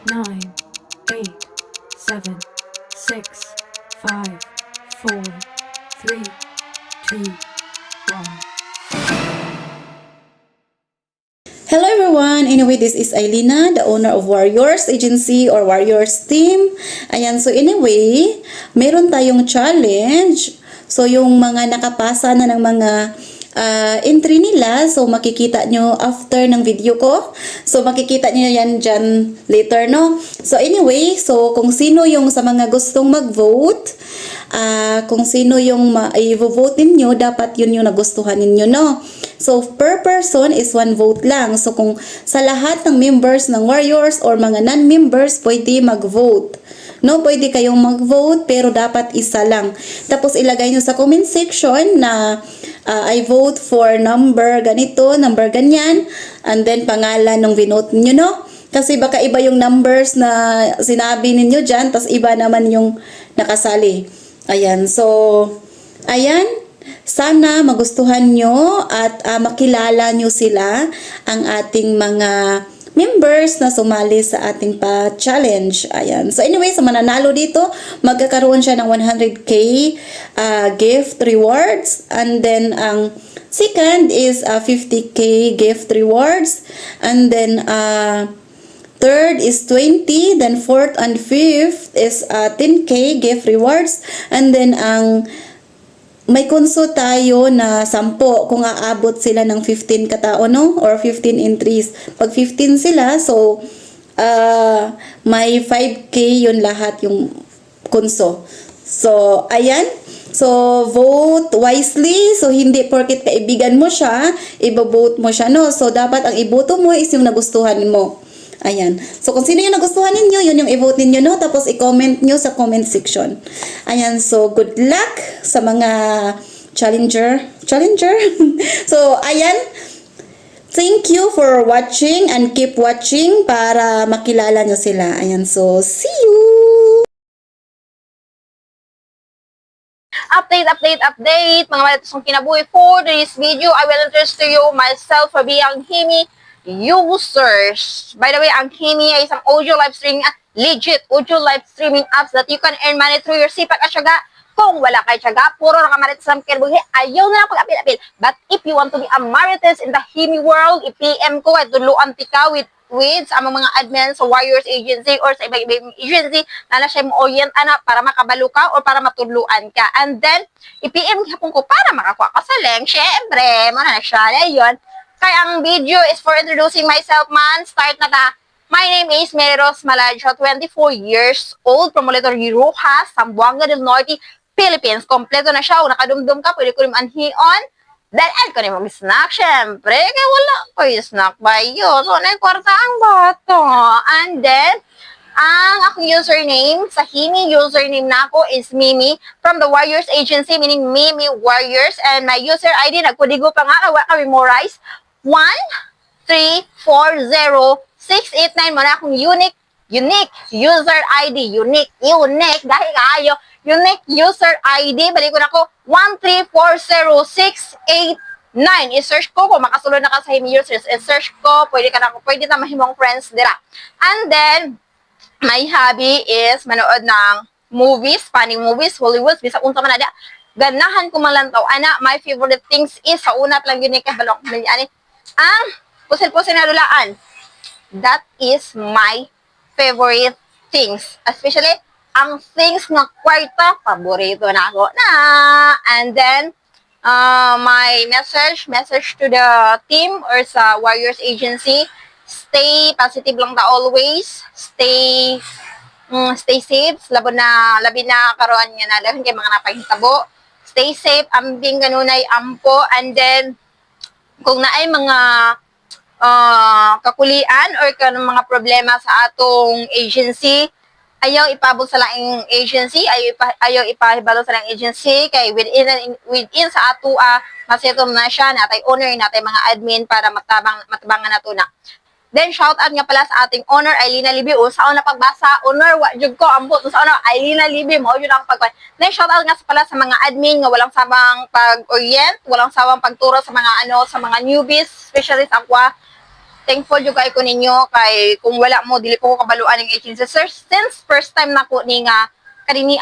9, 8, 7, 6, 5, 4, 3, 2, 1. Hello everyone! Anyway, this is Ailina, the owner of Warriors Agency or Warriors Team. Ayan, so anyway, meron tayong challenge. So yung mga nakapasa na ng mga entry nila, so makikita nyo after ng video ko. So makikita nyo yan dyan later, no? So anyway, so kung sino yung sa mga gustong mag-vote, kung sino yung i-vote ninyo, dapat yun yung nagustuhan ninyo, no? So, per person is 1 vote lang. So, kung sa lahat ng members ng Warriors or mga non-members, pwede mag-vote. No, pwede kayong mag-vote, pero dapat isa lang. Tapos, ilagay nyo sa comment section na I vote for number ganito, number ganyan, and then pangalan ng binote nyo, no? Kasi baka iba yung numbers na sinabi ninyo dyan, tas iba naman yung nakasali. Ayan, so, ayan. Sana magustuhan nyo at makilala nyo sila, ang ating mga members na sumali sa ating pa-challenge. Ayan. So anyway, sa mananalo dito, magkakaroon siya ng 100k gift rewards. And then, ang second is 50k gift rewards. And then, third is 20. Then, fourth and fifth is 10k gift rewards. And then, ang may konso tayo na 10 kung aabot sila ng 15 katao, no? Or 15 entries. Pag 15 sila, so may 5k yun lahat yung konso. So, ayan. So, vote wisely. So, hindi porket kaibigan mo siya, ibo-vote mo siya, no? So, dapat ang iboto mo is yung nagustuhan mo. Ayan. So, kung sino yung nagustuhan ninyo, yun yung i-vote ninyo, no? Tapos, i-comment nyo sa comment section. Ayan. So, good luck sa mga challenger. So, ayan. Thank you for watching and keep watching para makilala nyo sila. Ayan. So, see you! Update, mga malatasong kinabuhi. For this video, I will introduce to you myself for being Himi users. By the way, ang Himi ay isang audio live streaming legit audio live streaming apps that you can earn money through your sipag at syaga. Kung wala kay syaga, puro na kamarites ng kinabuhi, ayaw na lang pag-apil-apil. But if you want to be a marites in the Himi world, i-PM ko at tuluan tika with sa mga admin sa Warriors Agency or sa ibang agency na siya mo-orient para makabalo ka or para matuluan ka. And then, i-PM hapon ko para makakuha ka sa link. Syempre, na siya yun. Kaya ang video is for introducing myself man. Start na ta. My name is Meros Malajo, 24 years old, from Molitorio Rojas, Zamboanga del Norte, Philippines. Kompleto na siya. Kung nakadumdum ka, pwede ko rin manhion. Then, add ko rin mag-snack, syempre. Kaya wala ko yung snack ba yun? So, nagkwarta ang bato. And then, ang akong username, sa Himi username na ako is Mimi from the Warriors Agency, meaning Mimi Warriors. And my user ID, nagkudigo pa nga, wala ka memorize. 1340689 mo na akong unique user ID, unique, dahil kayo, unique user ID, balik ko na ko, 1340689. I-search ko, kung makasulod na ka sa Himi users, i-search ko, pwede na mahimong friends dira. And then, my hobby is manood ng movies, funny movies, Hollywoods, bisa unsa man na ganahan ko malantaw. My favorite things is, sa una lang yun balong ani, ang pusil-pusil na dulaan. That is my favorite things. Especially, ang things na kwarta, paborito na ako na. And then, my message to the team or sa Warriors Agency, stay positive lang ta always. Stay safe. Labi na karoon nga na dahil kay mga napahitabo. Stay safe, ambing ganunay ampo. And then, kung naay mga kakulian or mga problema sa atong agency, ayaw ipabot sa laing agency, ayaw ipahibalo sa laing agency, kay within sa ato, masettle na siya, natay owner, natay mga admin para matabangan nato na. Then, shout out nga pala sa ating owner, Ailina Libby. Sa una pagbasa, owner, wajud ko, ambot. Sa una, Ailina Libby, mo yun ang pagkuhan. Then, shout out nga pala sa mga admin nga walang sabang pag-orient, walang sabang pagturo sa mga sa mga newbies, especially sa aqua. thankful yung kay ko ninyo kay kung wala mo dili ko kabaluan ng agency sir since first time nako ni nga kanini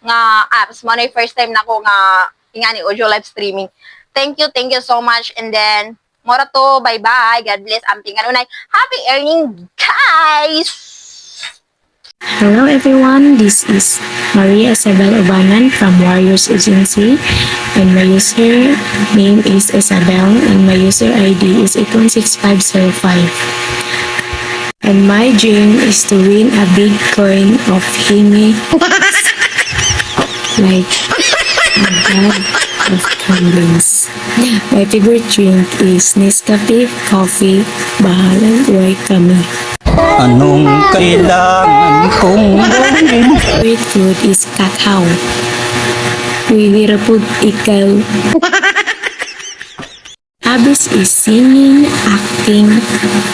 nga apps mo na yung first time nako nga nga ni audio live streaming. Thank you so much and then mora to bye bye God bless amping ano happy earning guys. Hello everyone, this is Maria Isabel Ubanan from Warriors Agency and my user name is Isabel and my user ID is 816505. And my dream is to win a big coin of Himi like a bag of candles. My favorite drink is Nescafe Coffee, bahalang buhay kami. Anong kailangan kong gawin? Favorite food is kakao. Pwede po ikaw. Hobbies is singing, acting,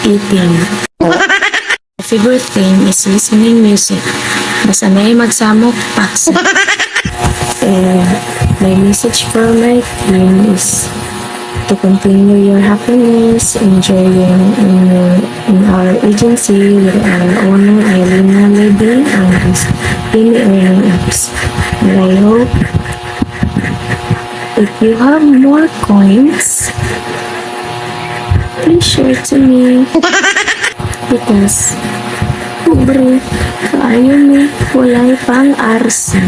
eating. My favorite thing is listening music. Basta may magsamok, paksa. And my message for my team is to continue your happiness, enjoying in our agency with our owner Irina Levy and his daily earning apps. And I hope if you have more coins, please share to me because pobre kaayo ni walay pang RC.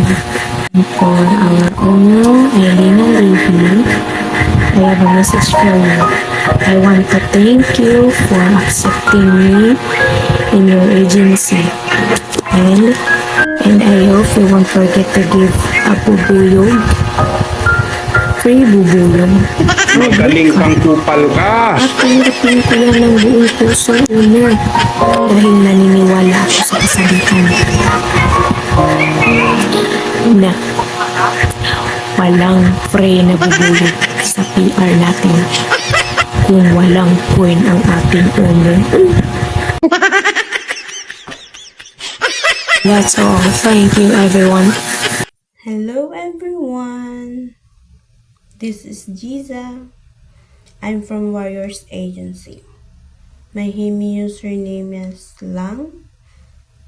For our owner Irina Levy, I have a message for you. I want to thank you for accepting me in your agency. And I hope you won't forget to give a bubuyog. Free bubuyog. Magaling kang kupal ka. At tanggapin ko yan ng buong puso una dahil naniniwala ako sa kasabihan na walang free na bubuyog sa PR natin kung walang coin ang ating owner. That's all. Thank you, everyone. Hello everyone, this is Giza. I'm from Warriors Agency. My Himi username is Lang.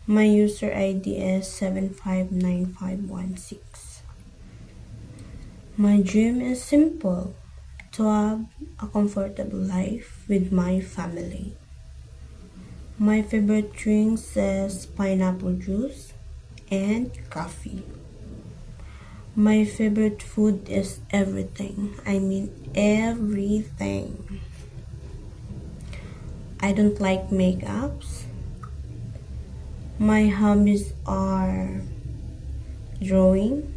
My user ID is 759516. My dream is simple, to have a comfortable life with my family. My favorite drinks is pineapple juice and coffee. My favorite food is everything. I mean everything. I don't like makeups. My hobbies are drawing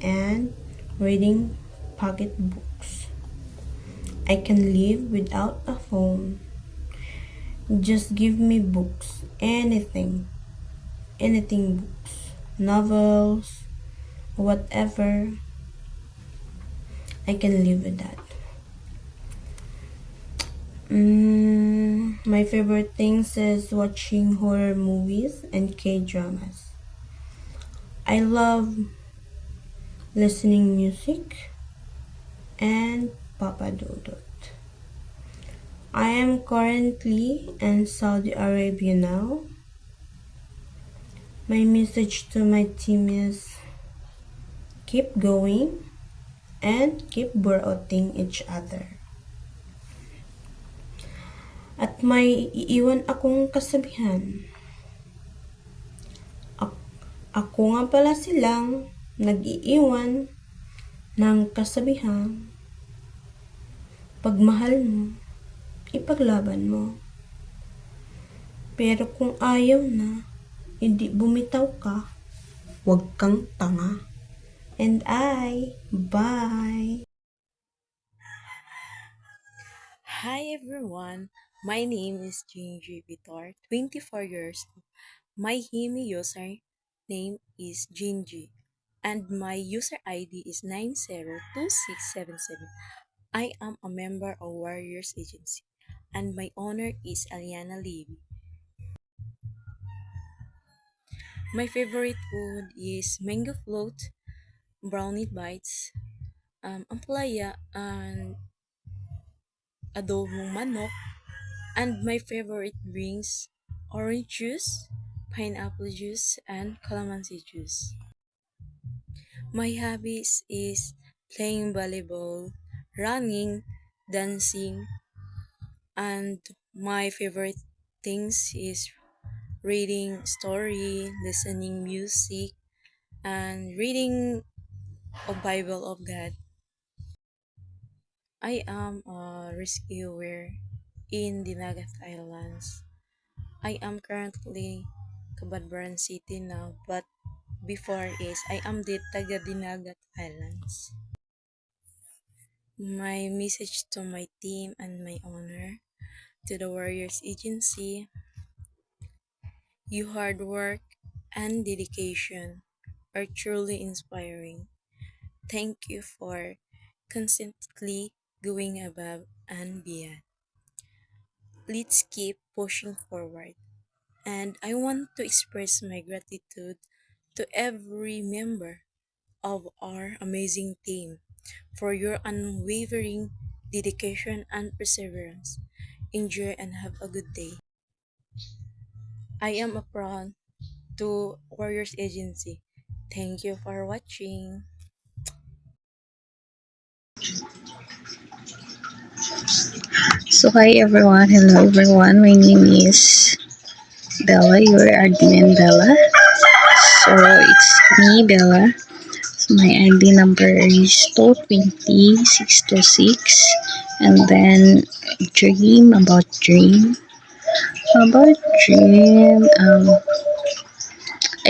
and reading pocket books. I can live without a phone. Just give me books. Anything books. Novels. Whatever, I can live with that. My favorite things is watching horror movies and K-dramas. I love listening music and Papa Dodot. I am currently in Saudi Arabia now. My message to my team is keep going and keep buroting each other. At may iiwan akong kasabihan. Ako nga pala silang nag-iiwan ng kasabihan. Pag mahal mo, ipaglaban mo. Pero kung ayaw na, hindi bumitaw ka, huwag kang tanga. And bye! Hi everyone, my name is Gingy Vitor, 24 years old. My Himi user name is Gingy and my user ID is 902677. I am a member of Warriors Agency and my owner is Aliana Levy. My favorite food is mango float, brownie bites, ampalaya, and adobong manok, And my favorite drinks, orange juice, pineapple juice, and calamansi juice. My hobbies is playing volleyball, running, dancing, and my favorite things is reading story, listening music, and reading a Bible of God. I am a rescuer in Dinagat Islands. I am currently Cabadbaran City now, but before is I am the taga Dinagat Islands. My message to my team and my owner, to the Warriors Agency: your hard work and dedication are truly inspiring. Thank you for constantly going above and beyond. Let's keep pushing forward. And I want to express my gratitude to every member of our amazing team for your unwavering dedication and perseverance. Enjoy and have a good day. I am a proud to Warriors Agency. Thank you for watching. So hi everyone, hello everyone. My name is Bella, your admin Bella. So it's me Bella. So my ID number is 220626, and then dream. I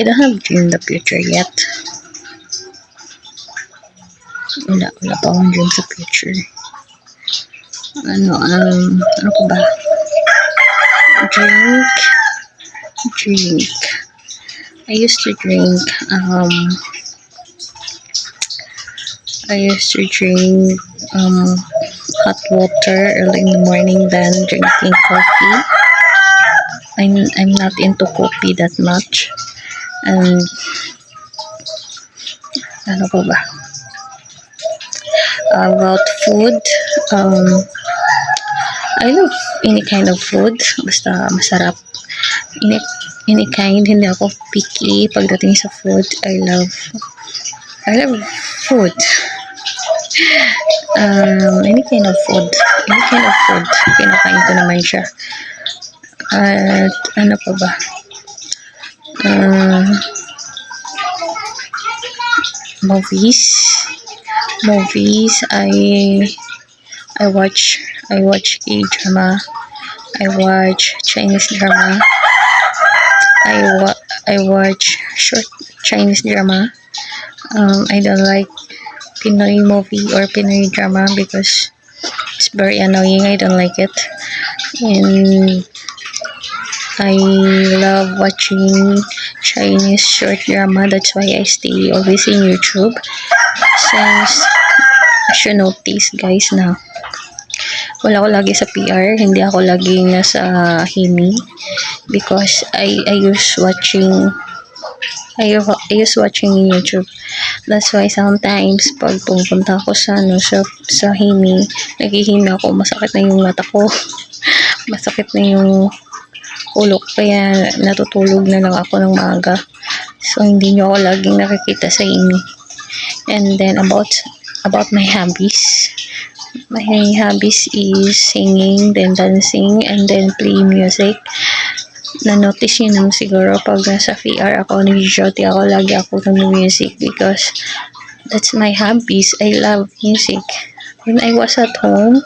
don't have dream the future yet. Wala pa akong dream sa future. Ano ko ba? Drink. I used to drink, hot water early in the morning than drinking coffee. I'm not into coffee that much. And ano pa ba? About food, I love any kind of food, basta masarap. Any kind, hindi ako picky pagdating sa food. I love food. Any kind of food, kinakain ko naman siya. At ano pa ba? Movies. I watch K-drama. I watch Chinese drama. I watch short Chinese drama. I don't like Pinoy movie or Pinoy drama because it's very annoying. I don't like it. And I love watching Chinese short drama. That's why I stay always in YouTube. Since, as you notice guys, na wala ko lagi sa PR, hindi ako lagi nasa Himi because I use watching YouTube. That's why sometimes pag pumunta ako sa Himi, naghihimi ako, masakit na yung mata ko, masakit na yung ulo, kaya natutulog na lang ako ng maaga. So hindi nyo ako laging nakikita sa Himi. And then about my hobbies. My hobbies is singing, then dancing, and then play music. Na-notice nyo naman siguro pag nasa VR ako, nag-duty ako, lagi ako ng music because that's my hobbies. I love music. When I was at home,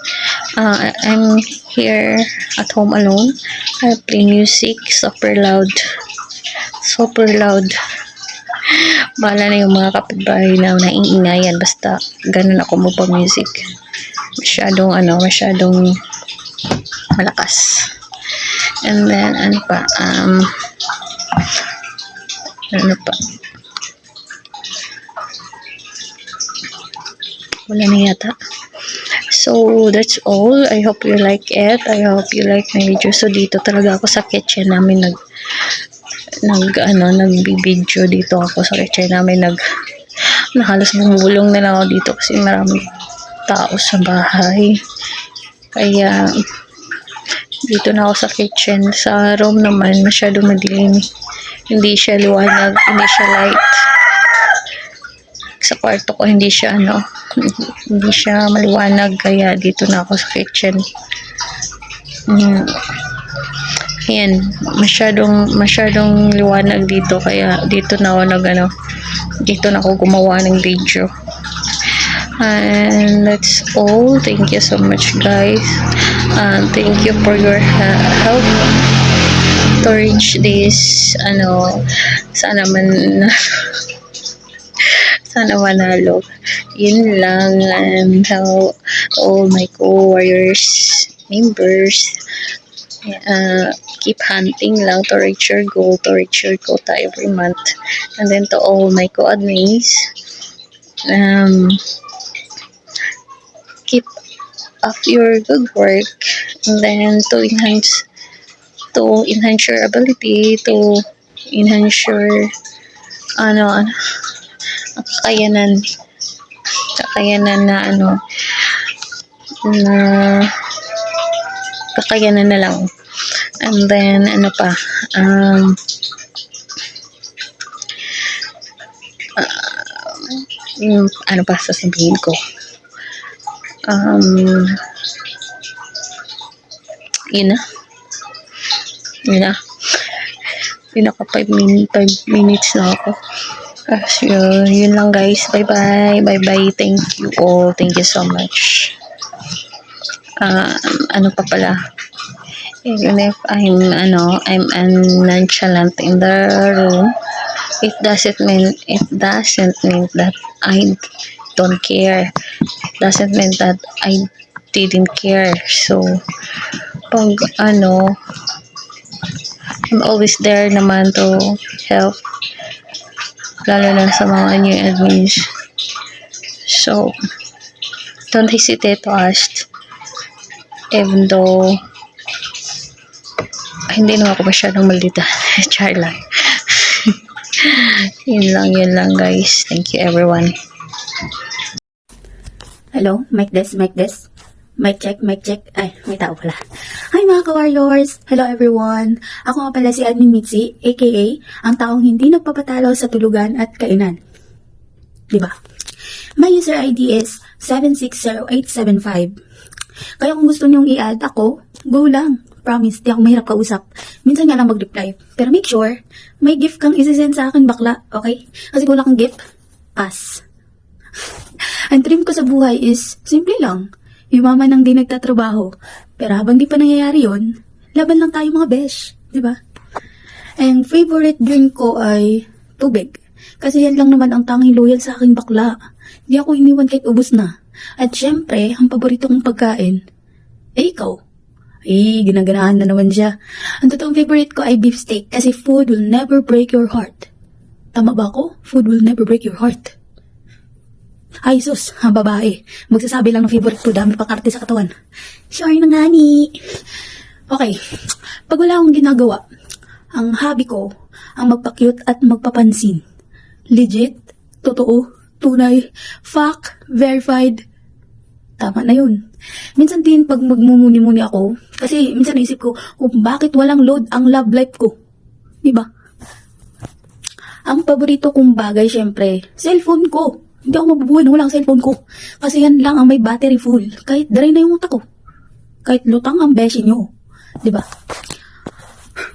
I'm here at home alone, I play music super loud. Bahala na yung mga kapitbahay na naiingayan, basta ganun ako music. Masyadong malakas. And then ano pa, wala na yata. So that's all. I hope you like it. I hope you like my video. So dito talaga ako sa kitchen namin nagbibideo dito ako sa kitchen namin, halos bumulong na lang ako dito kasi maraming tao sa bahay. Kaya Dito na ako sa kitchen. Sa room naman, masyadong madilim. Hindi siya liwanag, hindi siya light. Sa kwarto ko, hindi siya hindi siya maliwanag. Kaya dito na ako sa kitchen. Ayan, masyadong liwanag dito. Kaya dito na ako dito na ako gumawa ng video. And that's all. Thank you so much, guys. Thank you for your help to reach this sana manalo. Yun lang. And all my co-warriors members, keep hunting lang to reach your goal, to reach your quota every month. And then to all my co-admins, keep up your good work, and then to enhance your ability, to enhance your kakayanan na lang. And then ano pa sasabihin ko? Yun naka 5 minutes na ako. Kasi yun lang, guys. Bye bye. Thank you all. Thank you so much. Ano pa pala, even if I'm nonchalant in the room, it doesn't mean that I don't care. It doesn't mean that I didn't care. So pag I'm always there naman to help, lalo na sa mga new admins. So don't hesitate to ask, even though hindi naman ako masyadong maldita. Char lang. yun lang, guys. Thank you, everyone. Hello, mic test. Mic check. Ay, may tao pala. Hi mga ka-warriors! Hello everyone! Ako nga pala si Admin Mitzi, aka ang taong hindi nagpapatalo sa tulugan at kainan. Diba? My user ID is 760875. Kaya kung gusto nyong i-add ako, go lang. Promise, di ako mahirap kausap. Minsan nga lang mag-reply. Pero make sure, may gift kang isisend sa akin, bakla. Okay? Kasi kung wala kang gift, pass. Ang dream ko sa buhay is simple lang. Yumaman nang di nagtatrabaho. Pero habang di pa nangyayari yon, laban lang tayo mga besh. Diba? Ang favorite drink ko ay tubig. Kasi yan lang naman ang tanging loyal sa aking bakla. Di ako iniwan kahit ubos na. At syempre, ang paborito kong pagkain, ikaw. Ginaganahan na naman siya. Ang totoong favorite ko ay beef steak kasi food will never break your heart. Tama ba ako? Food will never break your heart. Ay, sus, ang babae. Magsasabi lang ng favorite food, dami pang arte sa katawan. Sure na nga ni. Okay, pag wala akong ginagawa, ang hobby ko, ang magpa-cute at magpapansin. Legit, totoo, tunay, fact, verified. Tama na yun. Minsan din pag magmumuni-muni ako, kasi minsan naisip ko kung bakit walang load ang love life ko. Diba? Ang paborito kong bagay, syempre, cellphone ko. Hindi ako mabubuhay na walang cellphone ko. Kasi yan lang ang may battery full. Kahit dry na yung utak ko. Kahit lutang ang beshi nyo. Diba?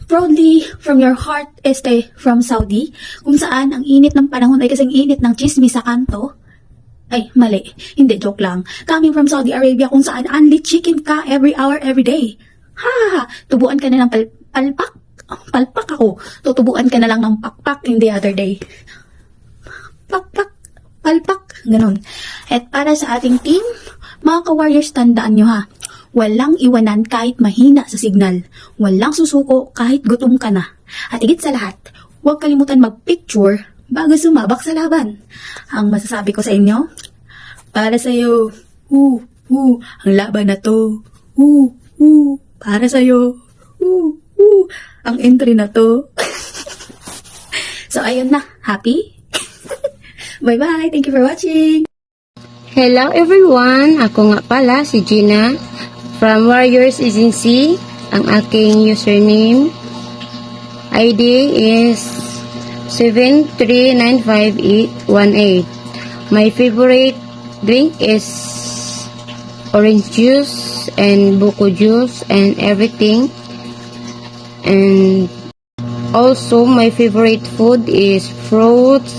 Proudly from your heart, este from Saudi, kung saan ang init ng panahon ay kasing init ng chismis sa kanto. Ay, mali. Hindi, joke lang. Coming from Saudi Arabia, kung saan only chicken ka every hour, every day. Ha! Tubuan ka na ng palpak ako. Tutubuan ka na lang ng pakpak in the other day. Pakpak. Palpak, ganun. At para sa ating team, mga ka-warriors, tandaan nyo ha, walang iwanan kahit mahina sa signal. Walang susuko kahit gutom ka na. At higit sa lahat, huwag kalimutan mag-picture bago sumabak sa laban. Ang masasabi ko sa inyo, para sa'yo, ang laban na to, para sa'yo, ang entry na to. So, ayun na, happy? Bye-bye! Thank you for watching! Hello everyone! Ako nga pala si Gina from Warriors Agency. Ang aking username ID is 7395818. My favorite drink is orange juice and buko juice and everything. And also my favorite food is fruits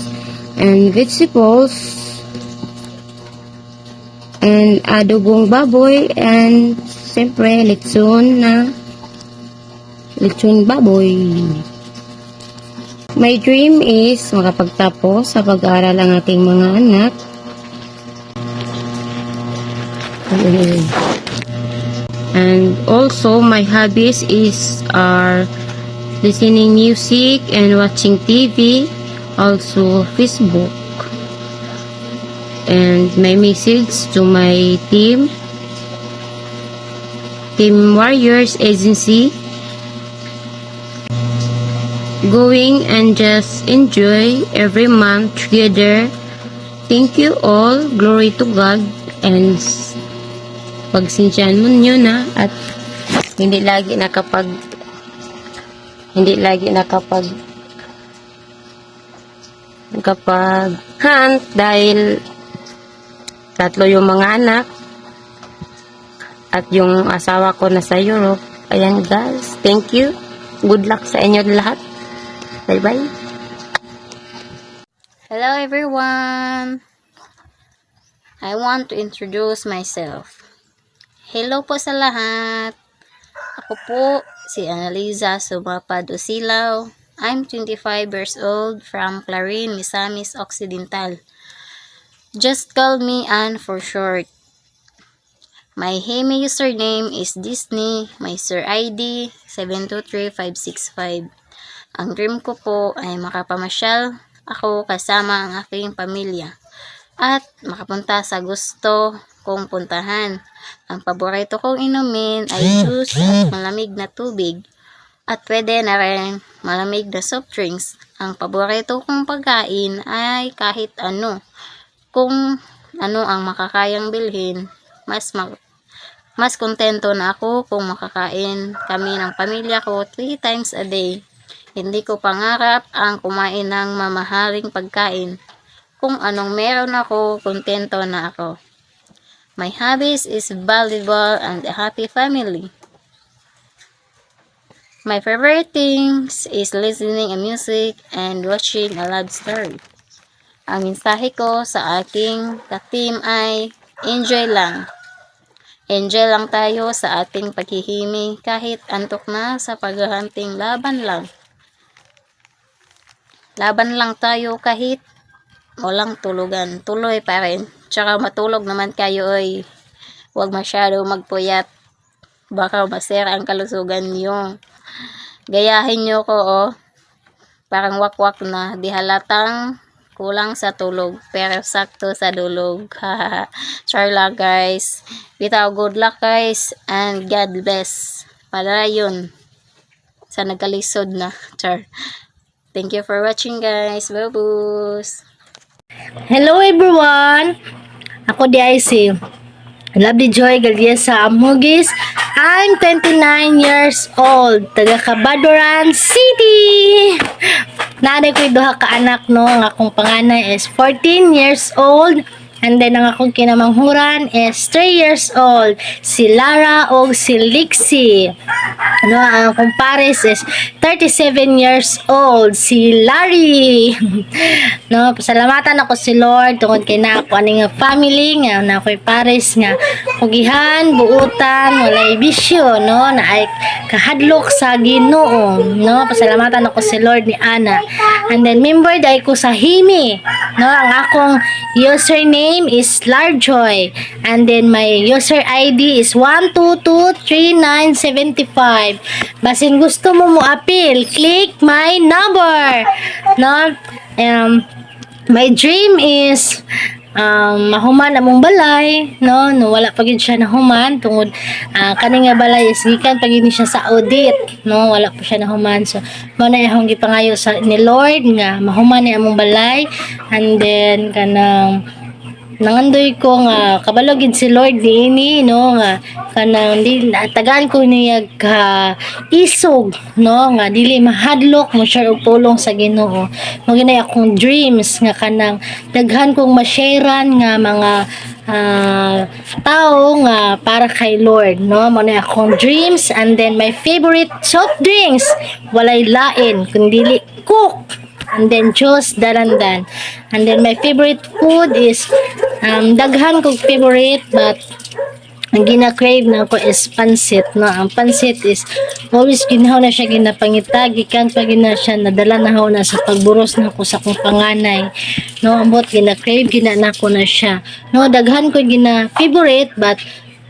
and vegetables and adobong baboy and siyempre lechon baboy. My dream is makapagtapos sa pag-aaral ang aking mga anak. And also my hobbies are listening music and watching TV, also Facebook. And my message to my Team Warriors Agency, going and just enjoy every month together. Thank you all, glory to God, and pagsensyahan mo nyo na at hindi lagi nakapag hunt dahil 3 yung mga anak at yung asawa ko nasa Europe. Ayan guys, thank you, good luck sa inyo lahat, bye bye. Hello everyone, I want to introduce myself. Hello po sa lahat. Ako po si Annaliza Sumapad Usilaw. I'm 25 years old from Clarin, Misamis Occidental. Just call me Ann for short. My Hemi username is Disney. My Sir ID 723565. Ang dream ko po ay makapamasyal ako kasama ang aking pamilya at makapunta sa gusto kong puntahan. Ang paborito kong inumin ay juice at malamig na tubig. At pwede na rin malamig na soft drinks. Ang paborito kong pagkain ay kahit ano. Kung ano ang makakayang bilhin, mas kontento na ako kung makakain kami ng pamilya ko 3 times a day. Hindi ko pangarap ang kumain ng mamahaling pagkain. Kung anong meron ako, kontento na ako. My hobbies is volleyball and a happy family. My favorite things is listening to music and watching a love story. Ang mensahe ko sa aking ka-team ay enjoy lang. Enjoy lang tayo sa ating paghihimi kahit antok na sa paghahunting, laban lang. Laban lang tayo kahit walang tulugan. Tuloy pa rin. Tsaka matulog naman kayo ay huwag masyado magpuyat. Baka masira ang kalusugan nyo. Gayahin nyo ko parang wakwak na. Di halatang kulang sa tulog. Pero sakto sa dulog. Char lang guys. Bitaw, good luck guys. And God bless. Para yun. Sa nagkalisod na. Char. Thank you for watching guys. Babus. Hello everyone! Ako di ay si Lovely Joy Galiesa Amugis. I'm 29 years old. Taga Cabadoran City! Nanay ko duha ka anak no. Ang akong panganay is 14 years old. And then ang akong kinamanghuran is 3 years old. Si Lara o si Lixie. No, ang akong pares is 37 years old. Si Larry. No, pasalamatan ako si Lord tungod kay na ako aning family nga na ako'y pares nga pugihan, buutan, walay bisyo, no, na ay kahadlok sa Ginoo. No, pasalamatan ako si Lord ni Ana. And then member dai ko sa Himi. No, ang akong username is Larjoy, and then my user ID is 1223975. Basin gusto mo appeal, click my number. No, my dream is mahuman among balay, no wala pa gid siya nahuman tungod kani nga balay is gikan pa gid siya sa audit, no wala pa siya nahuman. So mo na akong gipangayo sa ni Lord nga mahuman ni among balay, and then kanang nangandoy ko nga kabalo gid si Lord niini no nga kanang di tagaan ko niya ka isog no nga dili mahadlok mo share og pulong sa Ginoo. Mo ginay akong dreams nga kanang daghan kong ma-sharean nga mga tao nga para kay Lord no mo na akong dreams. And then my favorite soft drinks walay lain kundi Coke. And then juice dalandan. And then my favorite food is daghan kong favorite but ang gina-crave na ako is pansit no. Ang pansit is always ginahaw na siya ginapangita gikan pa gina siya nadala na ho na sa pagburos na ko sa akong panganay no. Ambot gina-crave gina na ko na siya no. Daghan ko gina favorite but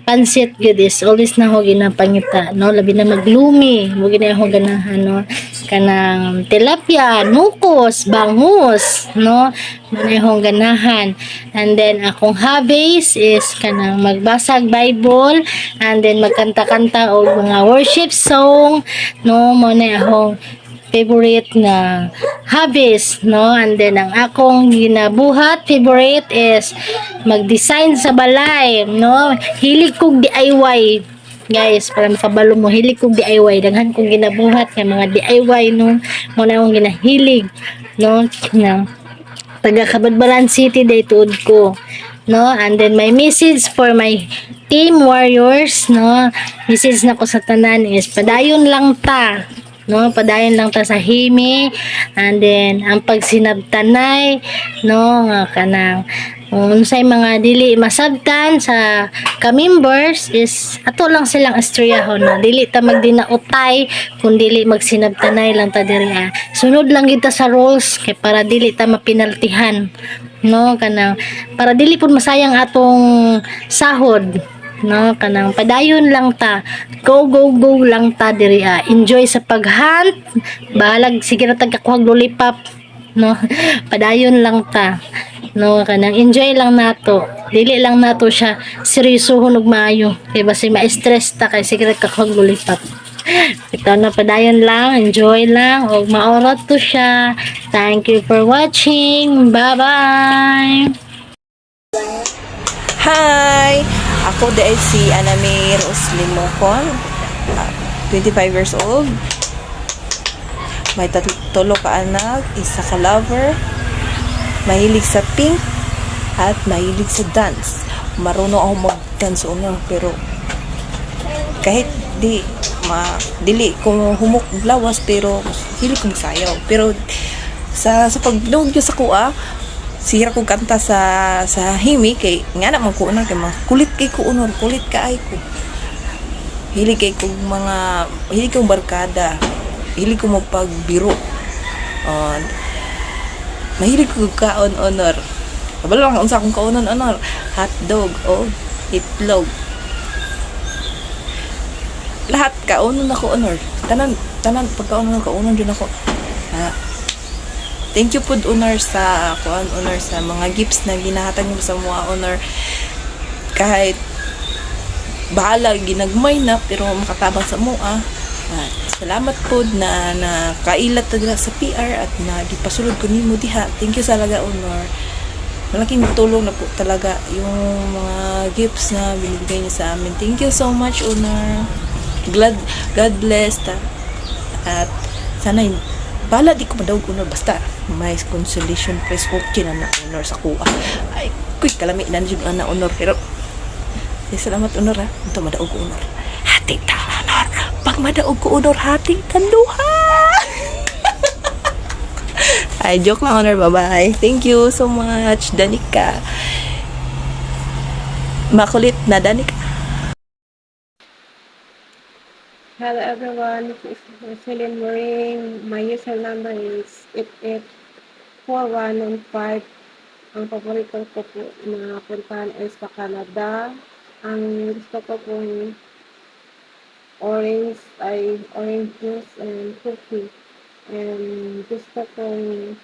pansit good is always na ho ginapangita no. Labi na maglumi mo gina ho ganahan no. Kanang tilapia, nukos, bangus, no? Manehong ganahan. And then, akong hobbies is kanang magbasag Bible, and then magkanta-kanta o mga worship song, no? Manehong favorite na hobbies, no? And then, ang akong ginabuhat, favorite is mag-design sa balay, no? Hilig kong DIY, guys, para makabalo mo hilig kong DIY daghan kong ginabuhat nga mga DIY no mo na akong ginahilig no na taga Kabadbaran City day tuod ko no. And then my message for my team warriors no, message na ko sa tanan is padayon lang ta no, padayon lang ta sa himi. And then ang pagsinabtanay no nga kanang unsay mga dili masabtan sa ka-members is ato lang silang istoryahon no. Dili ta magdinautay kun dili magsinabtanay lang ta diri sunod lang kita sa rules kay para dili ta mapinaltihan no. Kanang para dili pud masayang atong sahod no. Kanang padayon lang ta, go lang ta diri enjoy sa paghunt bahalag sige ra tag kakuhag lollipop no. Padayon lang ta no. Kanang enjoy lang nato, dili lang nato siya seryosohon og maayo kay basi ma-stress ta kay sige ra kakuhag lollipop. Ito na, padayon lang, enjoy lang og maorot to siya. Thank you for watching, bye bye. Hi! Ako dahil si Anamir Uslimokon, 25 years old. May tulo ka anak, isa ka lover, mahilig sa pink, at mahilig sa dance. Marunong ako mag-dance una, pero kahit dili kung humok lawas, pero hilig kong sayaw. Pero sa pagdog sa kuha, sira ko kanta sa himi kay nga naman ko unor kay kulit kay ko unor kulit kaay ko hilig kong barkada, hilig ko magpagbiro, mahilig ko kaon honor kabalo lang unsa akong kaunon honor hotdog o itlog lahat kaunon ako honor tanan pagkaunon ko kaunon din ako thank you po honor sa honor sa mga gifts na ginahatag niyo sa mga honor kahit bahala ginagmay na pero makatabang sa mua. Salamat po na kailat talaga sa PR at na gipasulod ko nimo diha. Thank you talaga honor. Malaking tulong na po talaga yung mga gifts na binibigay niyo sa amin. Thank you so much honor. God bless at sana bala di ko madawag honor basta may consolation prize ko kina na honor sa kuha. Ay kuy kalami na jud na honor pero salamat honor unta madaog ko honor. Hati ta honor. Pag madaog ko honor hati tanduha. Ay joke lang honor, bye-bye. Thank you so much Danica. Makulit na Danica. Hello everyone, this is Celine Moring. My user number is 884115. Ang paborito ko po na puntahan is sa Canada. Ang gusto ko po orange juice and cookie. And gusto kong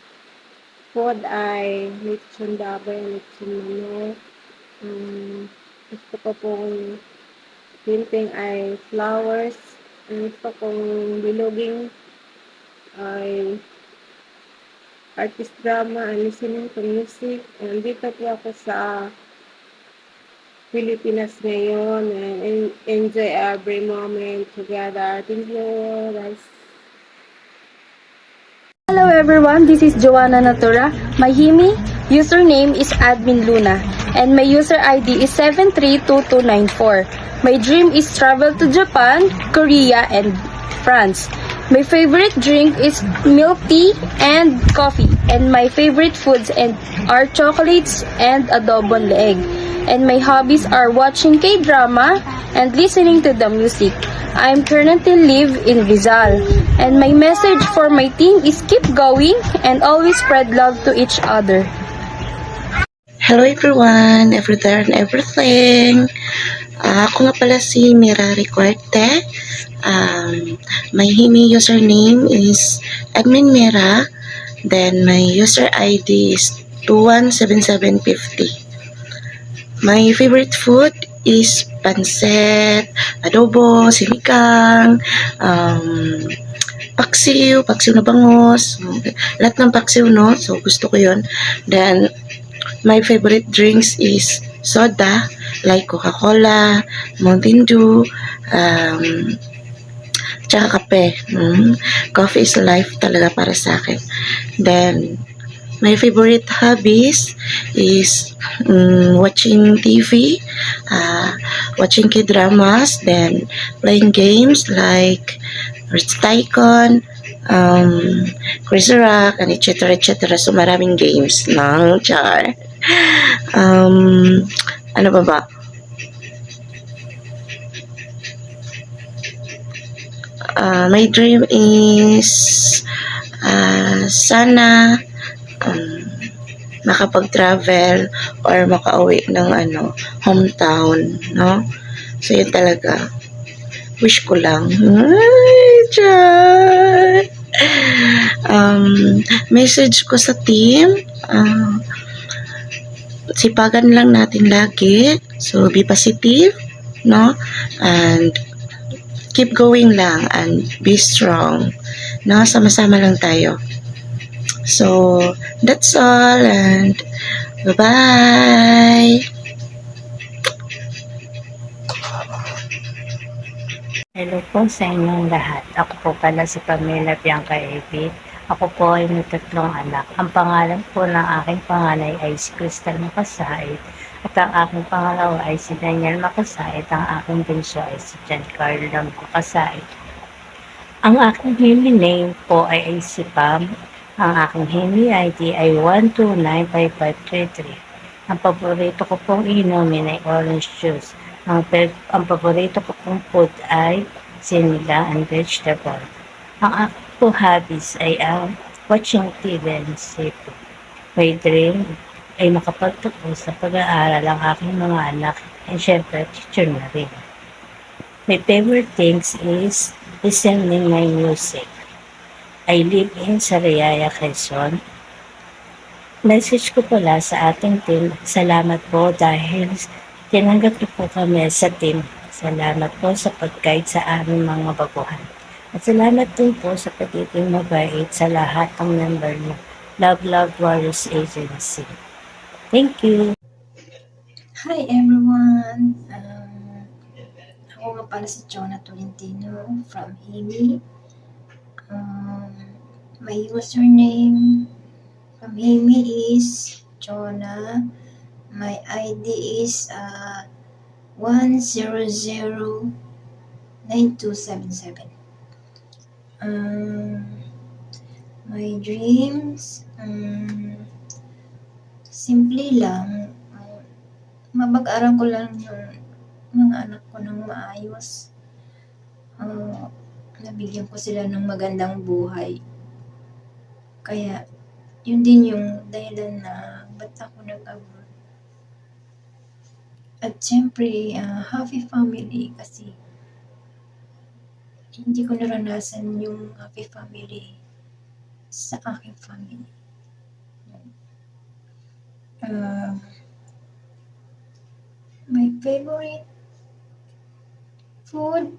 food ay lechon dabe, lechon manok. Gusto ko pong painting ay flowers. Ang gusto kong biloging ay artist drama and listening to music. And dito po ako sa Pilipinas ngayon and enjoy every moment together. Thank you, guys. Hello everyone, this is Joanna Natura. My Himi username is Admin Luna and my user ID is 732294. My dream is travel to Japan, Korea, and France. My favorite drink is milk tea and coffee, and my favorite foods are chocolates and adobong leeg. And my hobbies are watching K-drama and listening to the music. I am currently live in Rizal, and my message for my team is keep going and always spread love to each other. Hello everyone, every there and everything. Ako nga pala si Mira Recuerte. My Himi username is Admin Mira. Then my user ID is 217750. My favorite food is pancit, adobo, sinigang, paksiw na bangus, lahat ng paksiw, no? So, gusto ko yun. Then, my favorite drinks is soda, like Coca-Cola, Mountain Dew, tsaka kape. Coffee is life talaga para sa akin. Then, my favorite hobbies is watching TV, watching K-dramas, then playing games like Ritz Tycoon, Crazy Rock, and etc. etc. So maraming games ng char. Ano ba? My dream is sana makapag-travel or makauwi ng hometown, no? So, yun talaga. Wish ko lang. Ay, Char! Message ko sa team, sipagan lang natin lagi. So, be positive, no? And keep going lang and be strong. No? Sama-sama lang tayo. So, that's all and bye-bye! Hello po sa inyong lahat. Ako po pala si Pamela Bianca Evi. Ako po ay may 3 anak. Ang pangalan po ng aking panganay ay si Crystal Makasait at ang aking pangalawa ay si Daniel Makasait. Ang aking bunso ay si Giancarlo Makasait. Ang aking Himi name po ay si Pam. Ang aking Himi ID ay 1295533. Ang paborito ko pong inumin ay orange juice. Ang paborito ko pong food ay sinigang and vegetable. Ang aking po hobbies ay watching TV and seafood. My dream ay makapagtapos sa pag-aaral ang aking mga anak and syempre teacher na rin. My favorite things is listening my music. I live in Sariaya, Quezon. Message ko pala sa ating team, salamat po dahil tinanggap niyo po kami sa team. Salamat po sa pag-guide sa aming mga baguhan. At salamat din po sa pagiging mabait sa lahat ng member niyo. Love Warriors Agency. Thank you. Hi everyone! Ako nga pala si Jonah Tolentino from Himi. My username from Himi is Jonah. My ID is 1009277. My dreams, simple lang. Mapag-aral ko lang yung mga anak ko ng maayos. Nabigyan ko sila ng magandang buhay. Kaya, yun din yung dahilan na ba't ako nag-abroad. At syempre, happy family kasi hindi ko naranasan yung happy family sa aking family. My favorite food,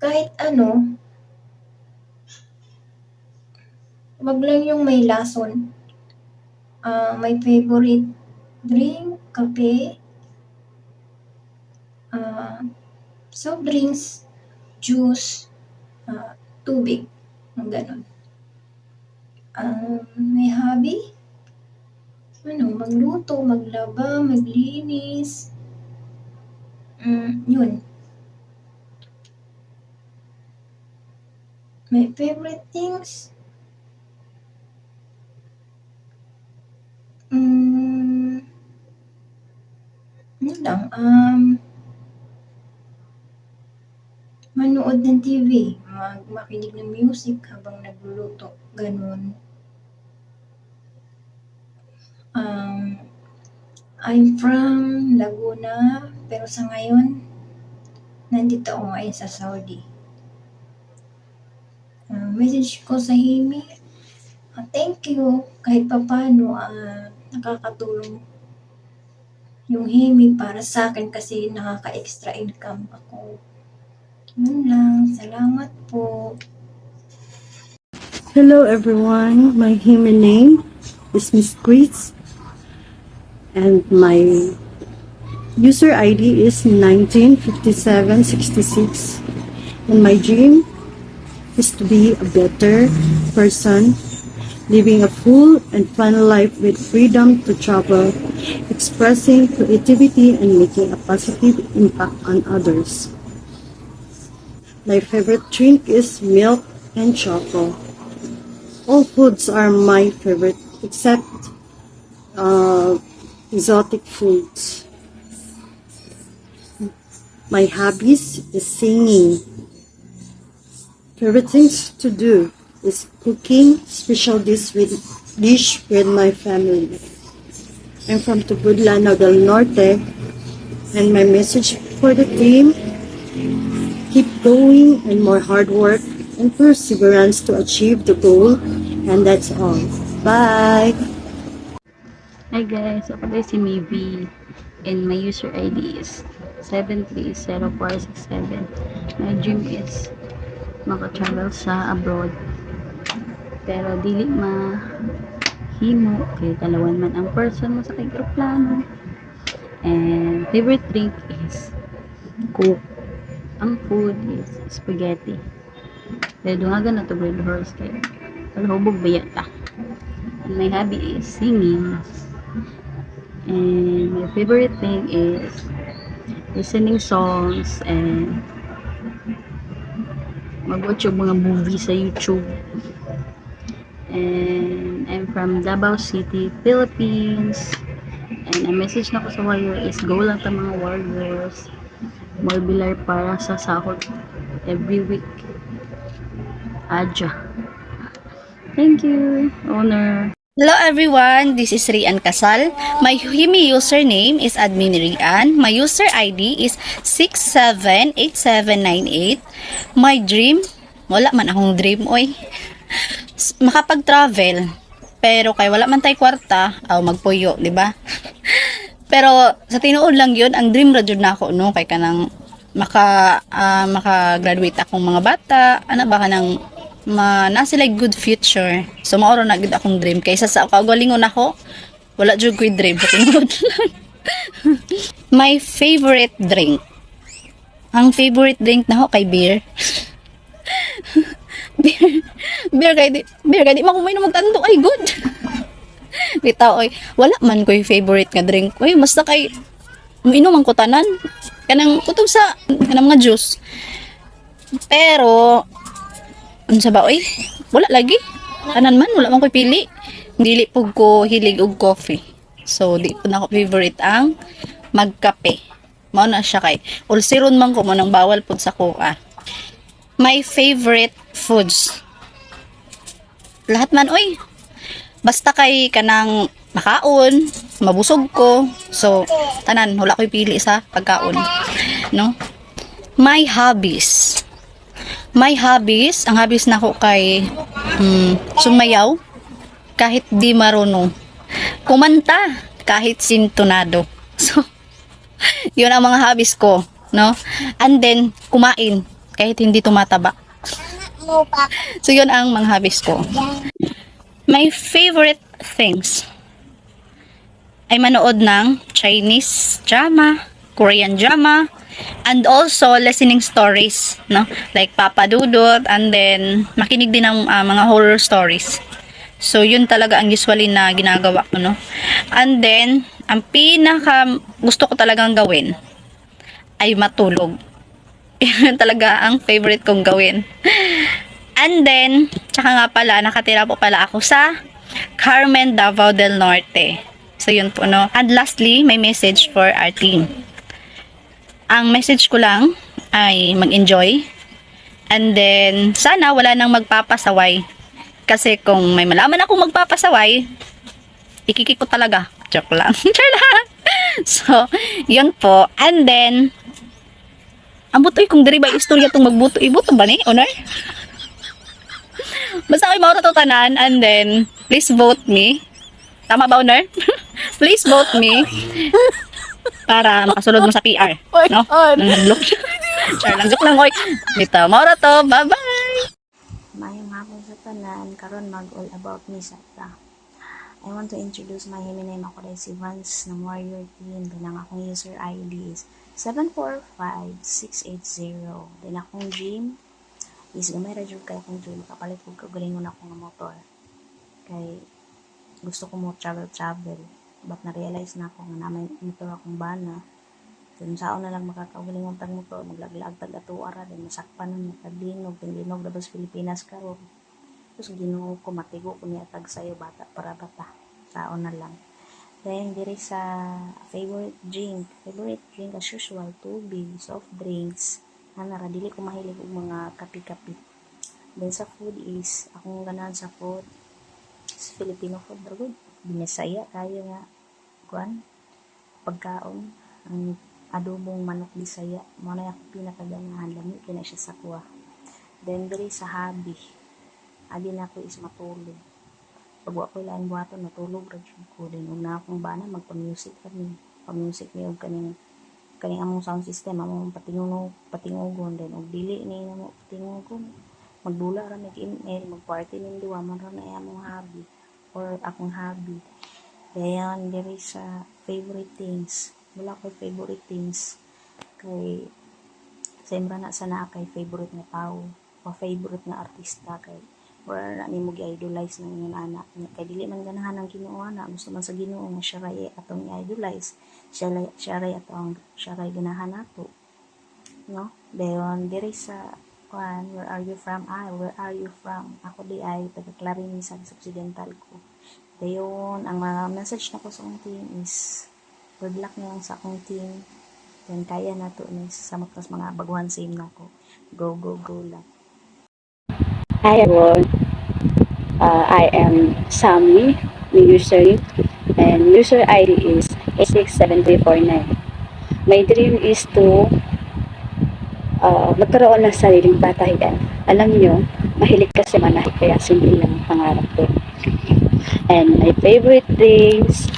kahit ano, wag lang yung may lason. My favorite drink, kape, soft drinks, juice, tubig, ang ganon. May hobby? Magluto, maglaba, maglinis. Yun. My favorite things? Ano lang, manood ng TV, makinig ng music habang nagluluto, ganun. I'm from Laguna, pero sa ngayon, nandito ako ngayon sa Saudi. Message ko sa Himi, thank you, kahit papano, nakakatulong yung Himi para sa akin kasi nakaka-extra income ako. Yun lang, salamat po. Hello everyone, my Himi name is Miss Chris and my user ID is 195766 and my dream is to be a better person, living a full and fun life with freedom to travel, expressing creativity and making a positive impact on others. My favorite drink is milk and chocolate. All foods are my favorite except exotic foods. My hobbies is singing. Favorite things to do is cooking special dish with my family. I'm from Tubudlano del Norte, and my message for the team: keep going and more hard work and perseverance to achieve the goal. And that's all. Bye! Hi guys, ako din si Maybe and my user ID is 730467. My dream is maka-travel sa abroad, pero dili mahimo kay talawan man ang person mo sa aeroplano. And favorite drink is Coke. Ang food is spaghetti. Dahil dungagan na to bread horse kay palahubog bayata. And my hobby is singing. And my favorite thing is listening songs and mag-watch yung mga movie sa YouTube. And I'm from Davao City, Philippines. And ang message na ko sa warrior is go lang ta mga warriors. More bilar para sa sahod every week. Adja. Thank you, owner. Hello everyone, this is Rian Casal. My Himi username is admin Rian. My user ID is 678798. My dream, wala man akong dream, oy. Makapag-travel. Pero kay wala man tay kwarta, magpuyo, di ba? Pero sa tinuod lang yun, ang dream ra jud nako no kay kanang maka-graduate akong mga bata, ana ba kanang na sila good future. So maoro na gid akong dream kaysa sa kagalingon ako wala jud ko'y dream sa tinuod lang. My favorite drink, ang favorite drink nako kay beer. beer kay di makumay na magtando ay good. Bitaw oy wala man ko'y favorite nga drink. Oy basta kay uminom ang kutanan kanang kutob sa kanang mga juice. Pero unsa ba oy? Wala lagi. Kanan man wala man ko'y pili. Dili pug ko hilig og coffee. So di po na ko favorite ang magkape. Mao na siya kay ulceron man ko mo nang bawal pud sa kuha. My favorite foods. Lahat man oy. Basta kay kanang makaon, mabusog ko. So tanan wala ko'y pili sa pagkaon. No? My hobbies. My hobbies, ang hobbies na ko kay sumayaw kahit di marunong, kumanta kahit sintonado. So yun ang mga hobbies ko, no? And then kumain kahit hindi tumataba. So yun ang mga hobbies ko. My favorite things ay manood ng Chinese drama, Korean drama, and also listening stories, no? Like Papa Dudut, and then makinig din ng mga horror stories. So, yun talaga ang usually na ginagawa ko, no? And then, ang pinaka gusto ko talagang gawin ay matulog. Yun talaga ang favorite kong gawin. And then, tsaka nga pala, nakatira po pala ako sa Carmen, Davao del Norte. So, yun po, no? And lastly, may message for our team. Ang message ko lang ay mag-enjoy. And then, sana wala nang magpapasaway. Kasi kung may malaman akong magpapasaway, ikikik ko talaga. Joke lang. Joke lang. So, yun po. And then, ang butoy kung diri ba istorya tong magbuto. Ibuto ba ni, Honor? Basta kayo maura to tanan. And then, please vote me. Tama ba, Honor? Please vote me. Para makasulod mo sa PR. No? Nang Char lang, joke lang, oy. Dito, maura to. Bye-bye! Mayong hapon sa tanan, karon mag-all about me sa ta. I want to introduce my name ako dahil si Vance ng Warrior Team. Then ang akong user ID is 745680. Then akong dream is gamay ra jud kay akong dream. Kapalit ko kagalingon ako ng motor. Kay gusto ko mo travel. But na-realize na ako nga naman motor akong bana. Then saan na lang makakagalingon tag motor. Maglaglag tag atuara. Then masakpan na magkadlinog. Then linog labas Pilipinas karon. Tapos ginoo ko, matigo ko niya tag sayo bata para bata. Saon na lang. Then, diri sa favorite drink as usual, tubig, soft drinks. Nara, dili ko mahilig og mga kapi-kapi. Then sa food is, akong ganahan sa food, is Filipino food, dragod. Binisaya, kaya nga, kuan, pagkaon, ang adobong manok bisaya. Muna ako pinakaganahan, lami, kina siya sa kuha. Then, diri sa hobby, adi na ako is matulog. Pag ako ilang buhaton, matulog radyo ko. Then, huwag na akong bana, magpa-music kami. Pa-music niyo, kaning among sound system, among patingugon. Then, huwag dili ni na mo patingugon. Magdula ra, mag-email, mag-party ng diwa, man ra na among hobby. Or akong hobby. Dayan, diri sa favorite things. Wala ko favorite things. Kay, sembra na sana kay favorite nga tao. O favorite nga artista kay or na nimo gi-idolize ng inyong anak kay dili man ganahan ang Ginoo ana gusto man sa Ginoo nga siya ray atong i-idolize siya ray ganahan nato no dayon diri sa kuan where are you from where are you from ako di ay taga Clarion sa Occidental ko dayon ang mga message nako sa akong team is good luck niyo sa akong team then kaya nato ni sa mga baguhan same nako go lang. Hi everyone, I am Sammy, my user and user ID is 867349. My dream is to magkaroon ng sariling batayan. Alam nyo, mahilig kasi manahe kaya simple lang ang pangarap ko. And my favorite things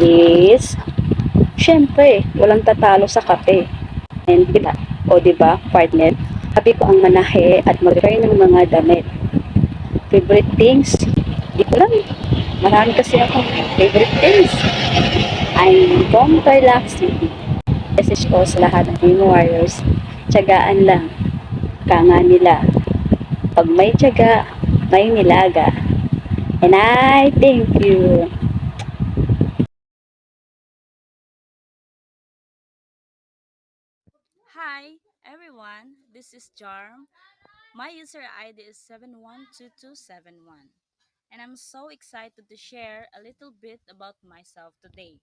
is syempre, walang tatalo sa kape. And diba, partner? Happy ko ang manahe at mag-try ng mga damit. Favorite things? Di ko lang. Marami kasi akong favorite things. I'm from Tarlac City. Message ko sa lahat ng Team Warriors. Tiyagaan lang. Kanga nila. Pag may tiyaga, may nilaga. And I thank you. Hi everyone, this is Jarm. My user ID is 712271 and I'm so excited to share a little bit about myself today.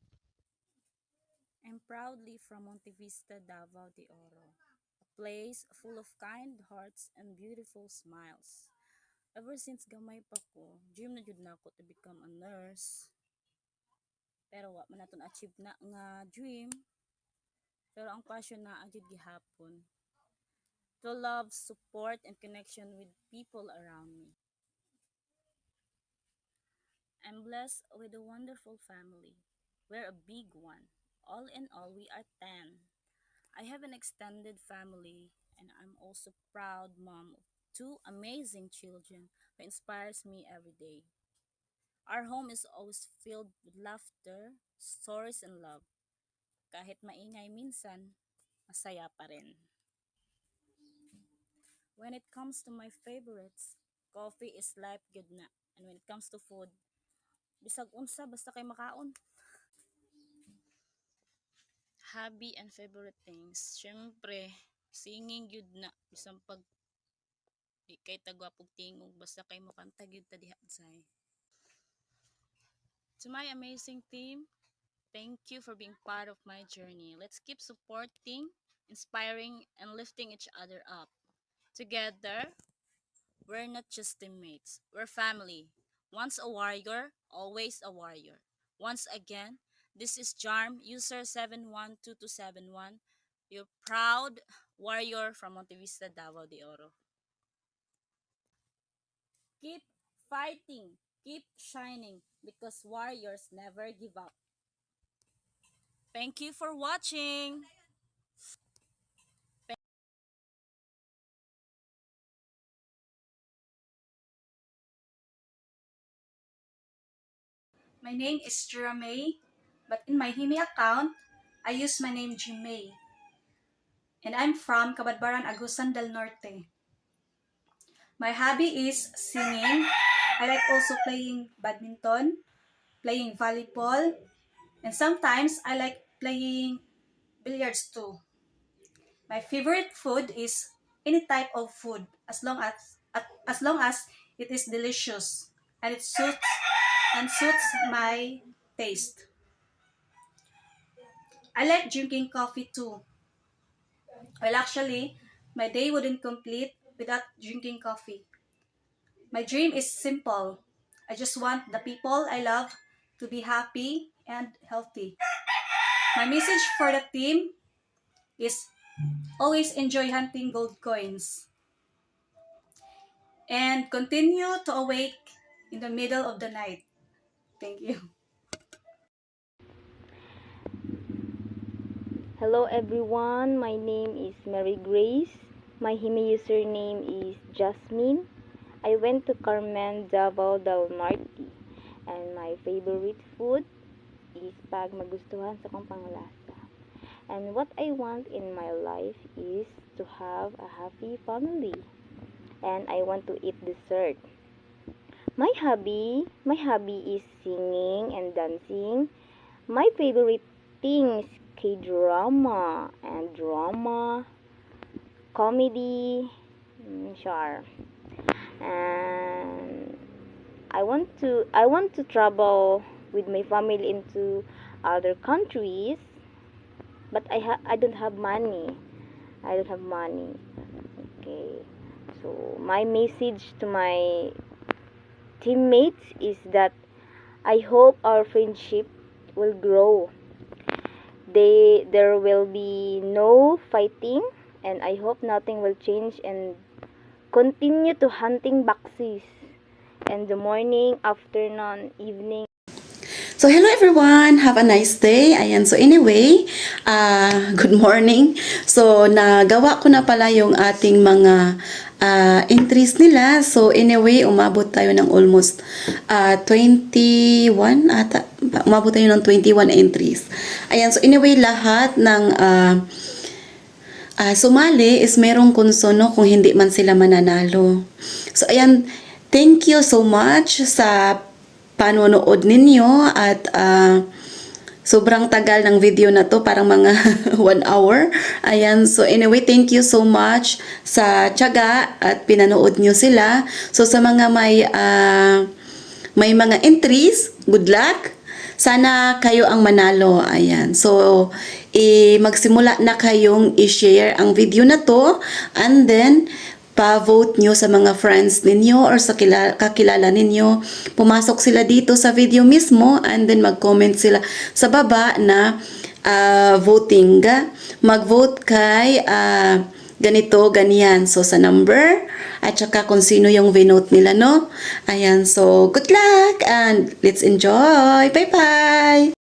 I'm proudly from Monte Vista, Davao de Oro, a place full of kind hearts and beautiful smiles. Ever since gamay pa ko, dream na jud na ako to become a nurse. Pero wa man naton achieve na nga dream. Pero ang passion na agad gihapon. To love, support, and connection with people around me. I'm blessed with a wonderful family. We're a big one. All in all, we are 10. I have an extended family, and I'm also proud mom of two amazing children who inspires me every day. Our home is always filled with laughter, stories, and love. Kahit maingay minsan, masaya pa rin. When it comes to my favorites, coffee is life good na. And when it comes to food, bisag unsa basta kay makaon. Hobby and favorite things. Syempre, singing yun na. Bisang pag di kay tagwapog tingog basta kay mokanta gyud ta diha say. To my amazing team, thank you for being part of my journey. Let's keep supporting, inspiring, and lifting each other up. Together, we're not just teammates, we're family. Once a warrior, always a warrior. Once again, this is Jarm, user 712271, your proud warrior from Monte Vista, Davao de Oro. Keep fighting, keep shining, because warriors never give up. Thank you for watching. My name is Jerame, but in my Himi account, I use my name Jimay. And I'm from Cabadbaran, Agusan del Norte. My hobby is singing. I like also playing badminton, playing volleyball, and sometimes I like playing billiards too. My favorite food is any type of food as long as it is delicious and it suits my taste. I like drinking coffee too. Well, actually, my day wouldn't complete without drinking coffee. My dream is simple. I just want the people I love to be happy and healthy. My message for the team is always enjoy hunting gold coins and continue to awake in the middle of the night. Thank you. Hello everyone, my name is Mary Grace. My Himi username is Jasmine. I went to Carmen, Davao del Norte, and my favorite food is pag magustuhan sa kong panglasa. And what I want in my life is to have a happy family. And I want to eat dessert. My hobby is singing and dancing. My favorite things K-drama and drama, comedy, sure. And I want to travel with my family into other countries, but I don't have money. Okay. So my message to my teammates is that I hope our friendship will grow. There will be no fighting, and I hope nothing will change and continue to hunting boxes and the morning, afternoon, evening. So, hello everyone! Have a nice day! Ayan, so anyway, good morning! So, nagawa ko na pala yung ating mga entries nila. So, anyway, umabot tayo ng almost 21 ata. Umabot tayo ng 21 entries. Ayan, so anyway, lahat ng sumali is merong konsono kung hindi man sila mananalo. So, ayan, thank you so much sa panonood ninyo at sobrang tagal ng video na to, parang mga 1 hour. Ayan, so anyway, thank you so much sa tiyaga at pinanood nyo sila. So sa mga may mga entries, good luck. Sana kayo ang manalo. Ayan, so magsimula na kayong i-share ang video na to, and then pa-vote nyo sa mga friends ninyo or sa kakilala ninyo. Pumasok sila dito sa video mismo, and then mag-comment sila sa baba na voting ga. Mag-vote kay ganito, ganyan. So, sa number, at saka kung sino yung vinote nila, no? Ayan, so, good luck and let's enjoy. Bye-bye!